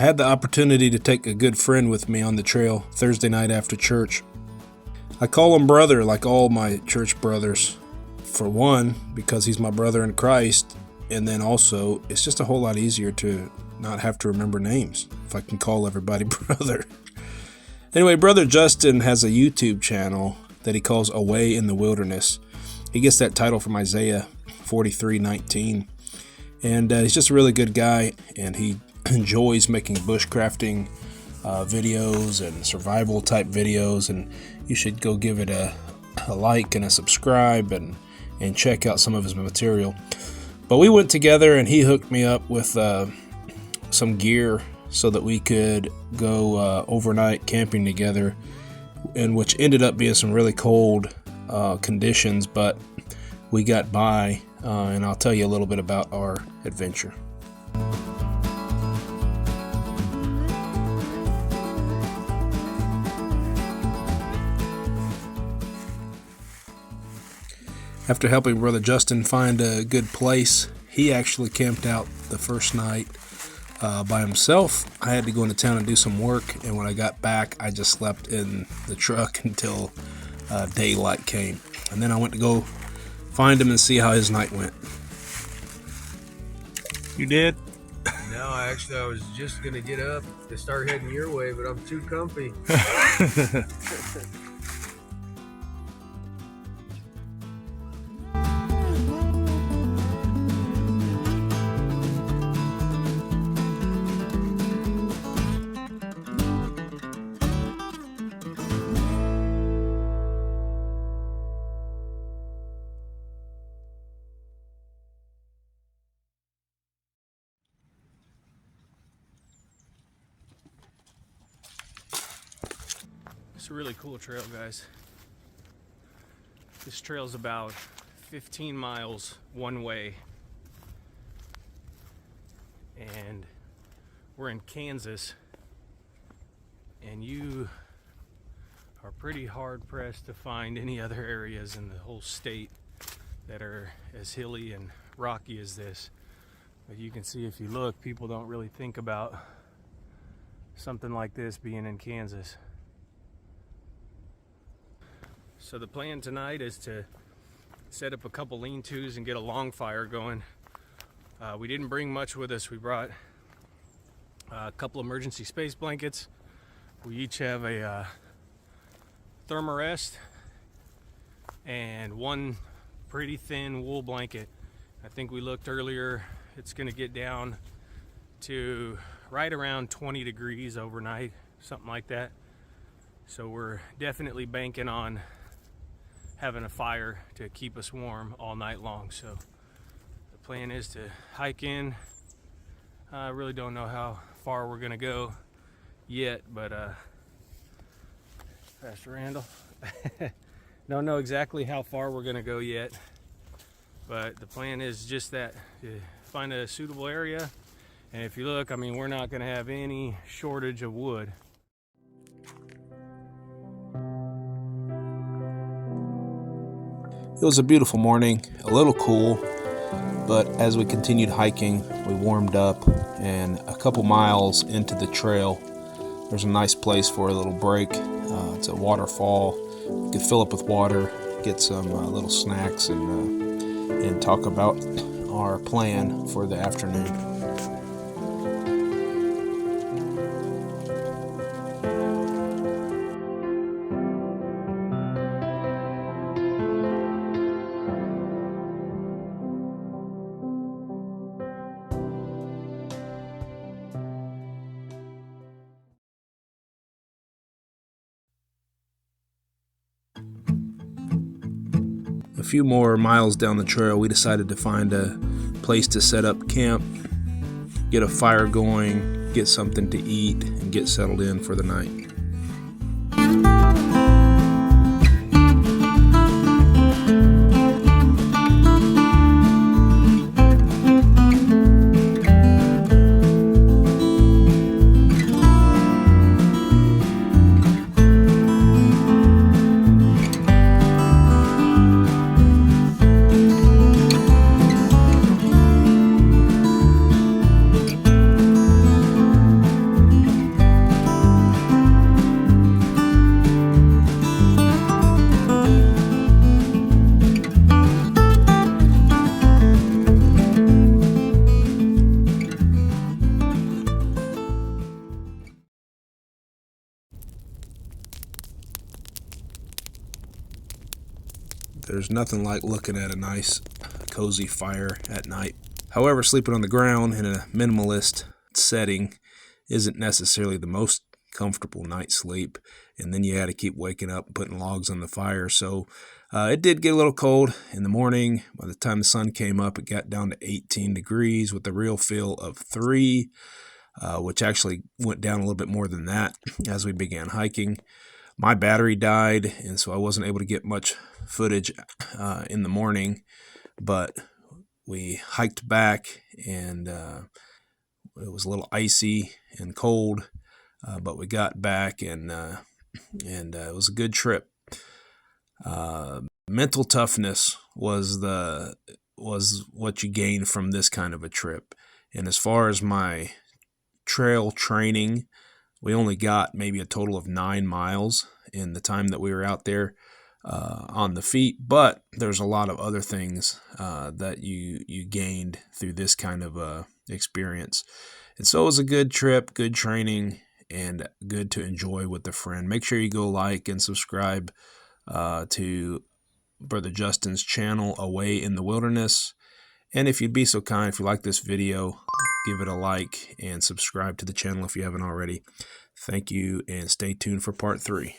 had the opportunity to take a good friend with me on the trail Thursday night after church. I call him brother like all my church brothers. For one, because he's my brother in Christ, and then also it's just a whole lot easier to not have to remember names if I can call everybody brother. Anyway, Brother Justin has a YouTube channel that he calls Away in the Wilderness. He gets that title from Isaiah 43:19. And he's just a really good guy, and he enjoys making bushcrafting videos and survival type videos, and you should go give it a like and a subscribe and check out some of his material. But we went together and he hooked me up with some gear so that we could go overnight camping together, and which ended up being some really cold conditions, but we got by, and I'll tell you a little bit about our adventure. After helping Brother Justin find a good place, he actually camped out the first night by himself. I had to go into town and do some work, and when I got back, I just slept in the truck until daylight came. And then I went to go find him and see how his night went. You did? No, I was just going to get up to start heading your way, but I'm too comfy. It's a really cool trail, guys. This trail's about 15 miles one way, and we're in Kansas, and you are pretty hard pressed to find any other areas in the whole state that are as hilly and rocky as this. But you can see, if you look, people don't really think about something like this being in Kansas. So the plan tonight is to set up a couple lean-tos and get a long fire going. We didn't bring much with us. We brought a couple emergency space blankets. We each have a thermarest and one pretty thin wool blanket. I think we looked earlier, it's gonna get down to right around 20 degrees overnight, something like that. So we're definitely banking on having a fire to keep us warm all night long. So the plan is to hike in. I really don't know how far we're gonna go yet, but Pastor Randall, don't know exactly how far we're gonna go yet, but the plan is just that, to find a suitable area. And if you look, I mean, we're not gonna have any shortage of wood. It was a beautiful morning, a little cool, but as we continued hiking, we warmed up, and a couple miles into the trail, there's a nice place for a little break. It's a waterfall. You could fill up with water, get some little snacks, and talk about our plan for the afternoon. A few more miles down the trail, we decided to find a place to set up camp, get a fire going, get something to eat, and get settled in for the night. There's nothing like looking at a nice, cozy fire at night. However, sleeping on the ground in a minimalist setting isn't necessarily the most comfortable night's sleep, and then you had to keep waking up and putting logs on the fire. So it did get a little cold in the morning. By the time the sun came up, it got down to 18 degrees with a real feel of 3, which actually went down a little bit more than that as we began hiking. My battery died, and so I wasn't able to get much footage in the morning, but we hiked back, and it was a little icy and cold, but we got back, and it was a good trip. Mental toughness was what you gain from this kind of a trip. And as far as my trail training, we only got maybe a total of 9 miles in the time that we were out there on the feet, but there's a lot of other things that you gained through this kind of experience. And so it was a good trip, good training, and good to enjoy with a friend. Make sure you go like and subscribe to Brother Justin's channel, Away in the Wilderness. And if you'd be so kind, if you like this video, give it a like and subscribe to the channel if you haven't already. Thank you, and stay tuned for part 3.